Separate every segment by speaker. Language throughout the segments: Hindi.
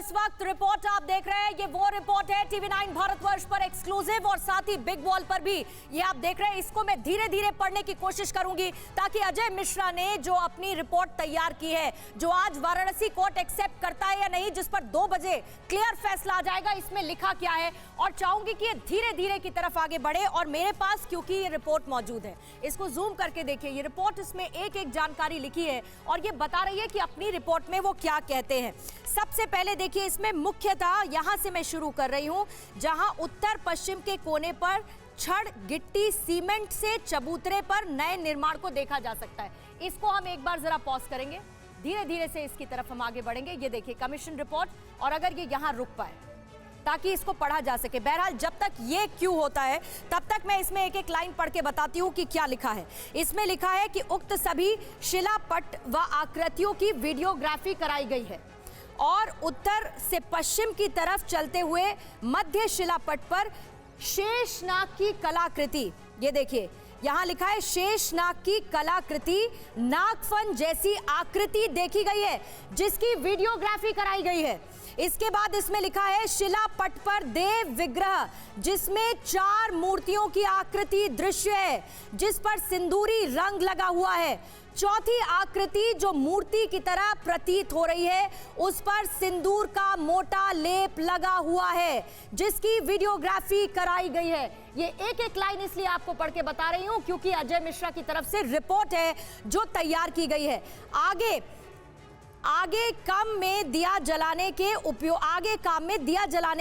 Speaker 1: इस वक्त रिपोर्ट आप देख रहे हैं, ये वो रिपोर्ट है TV9 भारतवर्ष पर एक्सक्लूसिव और साथ ही बिग वॉल पर भी ये आप देख रहे हैं। इसको मैं धीरे धीरे पढ़ने की कोशिश करूंगी ताकि अजय मिश्रा ने जो अपनी रिपोर्ट तैयार की है, जो आज वाराणसी कोर्ट एक्सेप्ट करता है या नहीं, जिस पर 2 बजे क्लियर फैसला आ जाएगा, इसमें लिखा क्या है, और चाहूंगी कि ये धीरे धीरे की तरफ आगे बढ़े। और मेरे पास क्योंकि ये रिपोर्ट मौजूद है, इसको जूम करके देखिए। ये रिपोर्ट, इसमें एक एक जानकारी लिखी है और ये बता रही है कि अपनी रिपोर्ट में वो क्या कहते हैं। सबसे पहले देखिए, इसमें मुख्यतः यहां से मैं शुरू कर रही हूं, जहां उत्तर पश्चिम के कोने पर छड़, गिट्टी, सीमेंट से चबूतरे पर नए निर्माण को देखा जा सकता है। इसको हम एक बार जरा पॉज करेंगे, धीरे धीरे से इसकी तरफ हम आगे बढ़ेंगे। ये देखिए कमीशन रिपोर्ट, और अगर ये यहां रुक पाए ताकि इसको पढ़ा जा सके। बहरहाल जब तक ये क्यों होता है तब तक मैं इसमें एक एक लाइन पढ़ के बताती हूं कि क्या लिखा है। इसमें लिखा है कि उक्त सभी शिलापट व आकृतियों की वीडियोग्राफी कराई गई है और उत्तर से पश्चिम की तरफ चलते हुए मध्य शिलापट पर शेषनाग की कलाकृति, ये देखिए यहां लिखा है शेषनाग की कलाकृति, नागफन जैसी आकृति देखी गई है जिसकी वीडियोग्राफी कराई गई है। इसके बाद इसमें लिखा है शिलापट पर देव विग्रह जिसमें 4 मूर्तियों की आकृति दृश्य है जिस पर सिंदूरी रंग लगा हुआ है। चौथी आकृति जो मूर्ति की तरह प्रतीत हो रही है उस पर सिंदूर का मोटा लेप लगा हुआ है जिसकी वीडियोग्राफी कराई गई है। ये एक एक लाइन इसलिए आपको पढ़ के बता रही हूं क्योंकि अजय मिश्रा की तरफ से रिपोर्ट है जो तैयार की गई है। आगे काम में दिया जलाने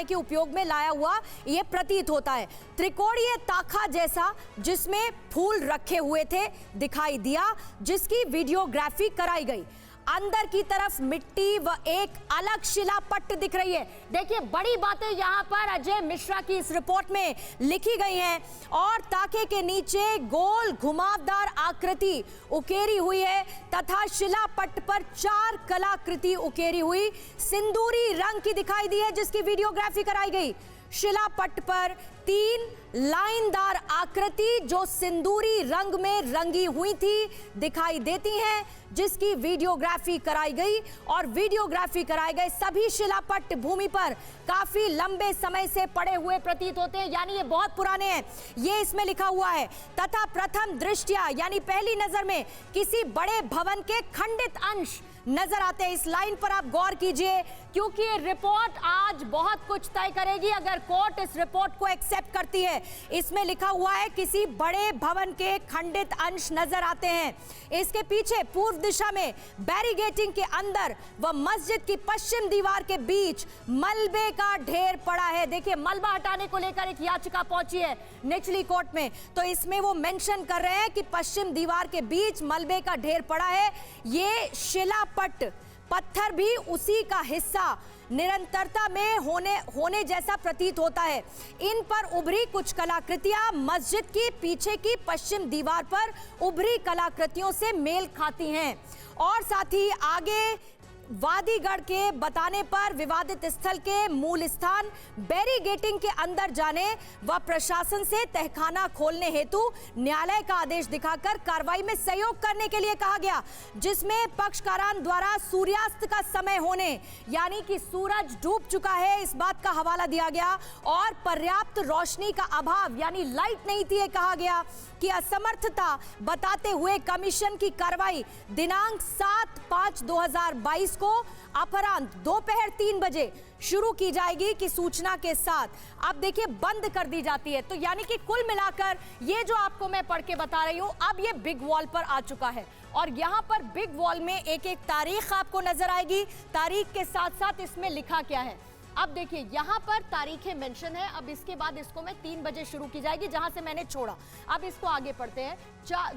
Speaker 1: के उपयोग में लाया हुआ यह प्रतीत होता है। त्रिकोणीय ताखा जैसा जिसमें फूल रखे हुए थे दिखाई दिया जिसकी वीडियोग्राफी कराई गई। अंदर की तरफ मिट्टी व एक अलग शिलापट्ट दिख रही है। देखिए बड़ी बातें यहां पर अजय मिश्रा की इस रिपोर्ट में लिखी गई हैं। और ताके के नीचे गोल घुमावदार आकृति उकेरी हुई है तथा शिलापट्ट पर 4 कलाकृति उकेरी हुई सिंदूरी रंग की दिखाई दी है जिसकी वीडियोग्राफी कराई गई। शिलापट्ट पर 3 लाइनदार आकृति जो सिंदूरी रंग में रंगी हुई थी दिखाई देती हैं जिसकी वीडियोग्राफी कराई गई। और वीडियोग्राफी कराए गए सभी शिलापट्ट भूमि पर काफी लंबे समय से पड़े हुए प्रतीत होते हैं, यानी ये बहुत पुराने हैं, ये इसमें लिखा हुआ है। तथा प्रथम दृष्टया यानी पहली नजर में किसी बड़े भवन के खंडित अंश नजर आते हैं। इस लाइन पर आप गौर कीजिए क्योंकि ये रिपोर्ट आज बहुत कुछ तय करेगी अगर कोर्ट इस रिपोर्ट को एक्सेप्ट करती है। इसमें लिखा हुआ है किसी बड़े भवन के खंडित अंश नजर आते हैं। इसके पीछे पूर्व दिशा में बैरिगेटिंग के अंदर व मस्जिद की पश्चिम दीवार के बीच मलबे का ढेर पड़ा है। देखिए मलबा हटाने को लेकर एक याचिका पहुंची है निचली कोर्ट में, तो इसमें वो मेंशन कर रहे हैं कि पश्चिम दीवार के बीच मलबे का ढेर पड़ा है। ये शिलापट्ट पत्थर भी उसी का हिस्सा निरंतरता में होने जैसा प्रतीत होता है। इन पर उभरी कुछ कलाकृतियां मस्जिद की पीछे की पश्चिम दीवार पर उभरी कलाकृतियों से मेल खाती हैं। और साथ ही आगे वादीगढ़ के बताने पर विवादित स्थल के मूल स्थान बैरिगेटिंग के अंदर जाने व प्रशासन से तहखाना खोलने हेतु न्यायालय का आदेश दिखाकर कार्रवाई में सहयोग करने के लिए कहा गया, जिसमें पक्षकारान द्वारा सूर्यास्त का समय होने यानी कि सूरज डूब चुका है इस बात का हवाला दिया गया और पर्याप्त रोशनी का अभाव यानी लाइट नहीं थी कहा गया की असमर्थता बताते हुए कमीशन की कार्रवाई दिनांक 7/5/2022 को अपराह्न दोपहर 3 बजे शुरू की जाएगी की सूचना के साथ अब देखिए बंद कर दी जाती है। तो यानी कि कुल मिलाकर ये जो आपको मैं पढ़ के बता रही हूं अब ये बिग वॉल पर आ चुका है और यहां पर बिग वॉल में एक एक तारीख आपको नजर आएगी। तारीख के साथ साथ इसमें लिखा क्या है अब देखिए यहां पर तारीखें मेंशन है। अब इसके बाद इसको मैं 3 बजे शुरू की जाएगी जहां से मैंने छोड़ा। अब इसको आगे पढ़ते हैं।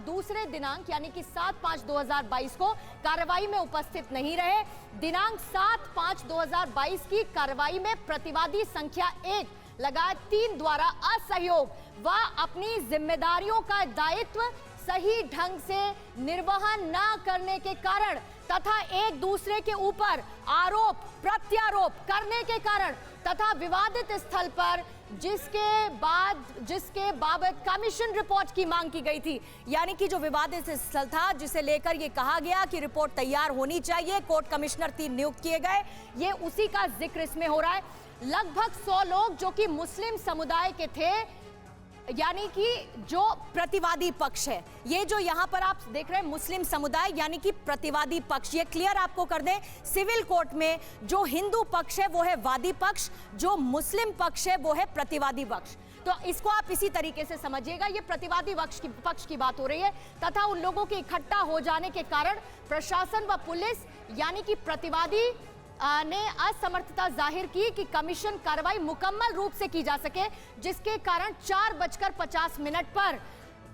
Speaker 1: दूसरे दिनांक यानी कि 7/5/2022 को कार्रवाई में उपस्थित नहीं रहे। दिनांक 7/5/2022 की कार्रवाई में प्रतिवादी संख्या 1 लगायत 3 द्वारा असहयोग व अपनी जिम्मेदारियों का दायित्व सही ढंग से निर्वहन न करने के कारण तथा एक दूसरे के ऊपर आरोप प्रत्यारोप करने के कारण तथा विवादित स्थल पर जिसके बाबत कमीशन रिपोर्ट की मांग की गई थी, यानी कि जो विवादित स्थल था जिसे लेकर ये कहा गया कि रिपोर्ट तैयार होनी चाहिए, कोर्ट कमिश्नर 3 नियुक्त किए गए, ये उसी का जिक्र इसमें हो रहा है। लगभग 100 लोग जो कि मुस्लिम समुदाय के थे, यानी कि जो प्रतिवादी पक्ष है, ये जो यहां पर आप देख रहे हैं मुस्लिम समुदाय यानी कि प्रतिवादी पक्ष, ये क्लियर आपको कर दें, सिविल कोर्ट में जो हिंदू पक्ष है वो है वादी पक्ष, जो मुस्लिम पक्ष है वो है प्रतिवादी पक्ष। तो इसको आप इसी तरीके से समझिएगा, ये प्रतिवादी पक्ष की बात हो रही है तथा उन लोगों के इकट्ठा हो जाने के कारण प्रशासन व पुलिस यानी कि प्रतिवादी ने असमर्थता जाहिर की कि कमीशन कार्रवाई मुकम्मल रूप से की जा सके, जिसके कारण 4:50 पर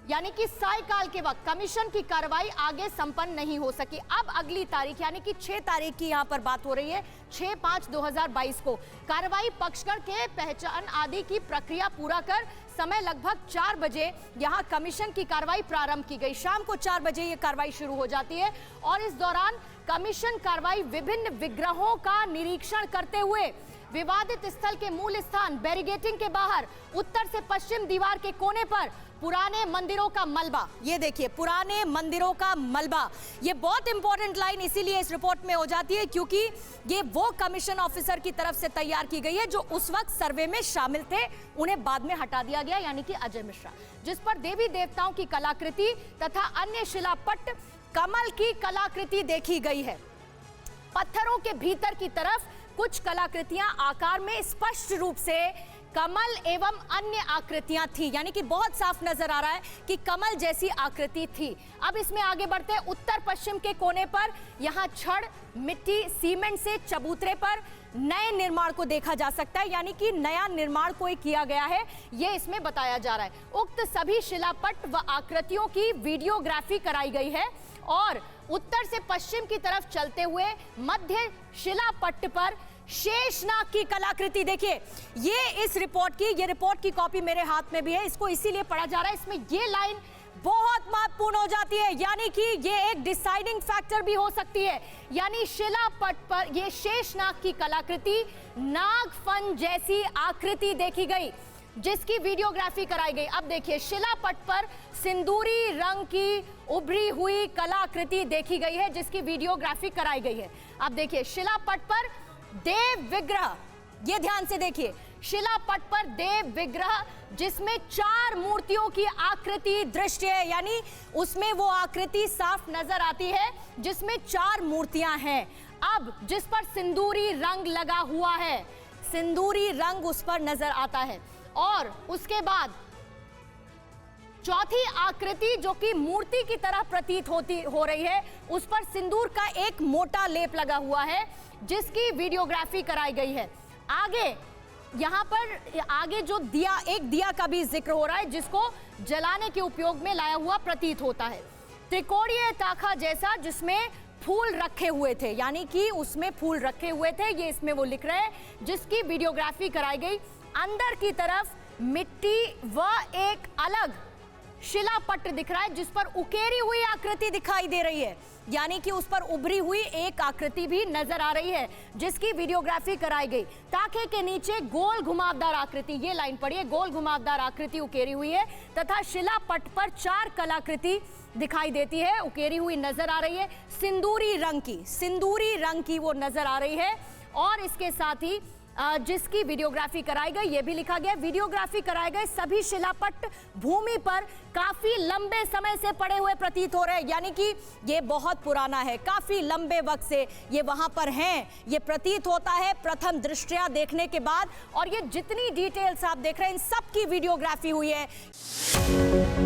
Speaker 1: यानी कि सायकाल के वक्त कमीशन की कार्रवाई आगे संपन्न नहीं हो सकी। अब अगली तारीख यानी कि 6 तारीख की यहां पर बात हो रही है, 6/5/2022 को कार्रवाई पक्षगण के पहचान आदि की प्रक्रिया पूरा कर समय लगभग 4 बजे यहां कमीशन की कार्रवाई प्रारंभ की गई। शाम को 4 बजे यह कार्रवाई शुरू हो जाती है और इस दौरान कमीशन कार्रवाई विभिन्न विग्रहों का निरीक्षण करते हुए विवादित स्थल के मूल स्थान बैरिगेटिंग के बाहर उत्तर से पश्चिम दीवार के कोने पर पुराने मंदिरों का मलबा, ये देखिए पुराने मंदिरों का मलबा, ये बहुत इंपॉर्टेंट लाइन इसीलिए इस रिपोर्ट में हो जाती है क्योंकि ये वो कमीशन ऑफिसर की तरफ से तैयार की गई है जो उस वक्त सर्वे में शामिल थे, उन्हें बाद में हटा दिया गया यानी कि अजय मिश्रा, जिस पर देवी देवताओं की कलाकृति तथा अन्य शिलापट्ट कमल की कलाकृति देखी गई है। पत्थरों के भीतर की तरफ कुछ कलाकृतियां आकार में स्पष्ट रूप से कमल एवं अन्य आकृतियां थी, यानी कि बहुत साफ नजर आ रहा है कि कमल जैसी आकृति थी। अब इसमें आगे बढ़ते हैं, उत्तर पश्चिम के कोने पर यहां छड़, मिट्टी, सीमेंट से चबूतरे पर नए निर्माण को देखा जा सकता है, यानी कि नया निर्माण कोई किया गया है, ये इसमें बताया जा रहा है। उक्त सभी शिलापट्ट व आकृतियों की वीडियोग्राफी कराई गई है और उत्तर से पश्चिम की तरफ चलते हुए मध्य शिलापट्ट पर शेषनाग की कलाकृति देखिए, ये इस रिपोर्ट की, ये रिपोर्ट की कॉपी मेरे हाथ में भी है, इसको इसीलिए पढ़ा जा रहा है, इसमें ये लाइन बहुत महत्वपूर्ण हो जाती है, यानी कि ये एक डिसाइडिंग फैक्टर भी हो सकती है। यानी शिलापट्ट पर ये शेषनाग की कलाकृति नागफन जैसी आकृति देखी गई जिसकी वीडियोग्राफी कराई गई। अब देखिए शिलापट्ट पर सिंदूरी रंग की उभरी हुई कलाकृति देखी गई है जिसकी वीडियोग्राफी कराई गई है। अब देखिए शिलापट्ट पर देव विग्रह, ये ध्यान से देखिए, शिलापट्ट पर देव विग्रह जिसमें 4 मूर्तियों की आकृति दृश्य है, यानी उसमें वो आकृति साफ नजर आती है जिसमें 4 मूर्तियां हैं। अब जिस पर सिंदूरी रंग लगा हुआ है, सिंदूरी रंग उस पर नजर आता है और उसके बाद चौथी आकृति जो कि मूर्ति की तरह प्रतीत हो रही है, उस पर सिंदूर का एक मोटा लेप लगा हुआ है जिसकी वीडियोग्राफी कराई गई है। आगे यहां पर आगे जो दिया, एक दिया का भी जिक्र हो रहा है जिसको जलाने के उपयोग में लाया हुआ प्रतीत होता है। त्रिकोणीय ताखा जैसा जिसमें फूल रखे हुए थे, यानी कि उसमें फूल रखे हुए थे, ये इसमें वो लिख रहे हैं, जिसकी वीडियोग्राफी कराई गई। अंदर की तरफ मिट्टी व एक अलग शिलापट्ट दिख रहा है जिस पर उकेरी हुई आकृति दिखाई दे रही है, यानी कि उस पर उभरी हुई एक आकृति भी नजर आ रही है जिसकी वीडियोग्राफी कराई गई। ताखे के नीचे गोल घुमावदार आकृति, ये लाइन पढ़िए, गोल घुमावदार आकृति उकेरी हुई है तथा शिलापट्ट पर 4 कलाकृति दिखाई देती है, उकेरी हुई नजर आ रही है, सिंदूरी रंग की वो नजर आ रही है और इसके साथ ही जिसकी वीडियोग्राफी कराई गई, ये भी लिखा गया, वीडियोग्राफी कराए गए सभी शिलापट्ट भूमि पर काफी लंबे समय से पड़े हुए प्रतीत हो रहे हैं, यानी कि ये बहुत पुराना है, काफी लंबे वक्त से ये वहां पर हैं, ये प्रतीत होता है प्रथम दृष्टया देखने के बाद। और ये जितनी डिटेल्स आप देख रहे हैं इन सब की वीडियोग्राफी हुई है।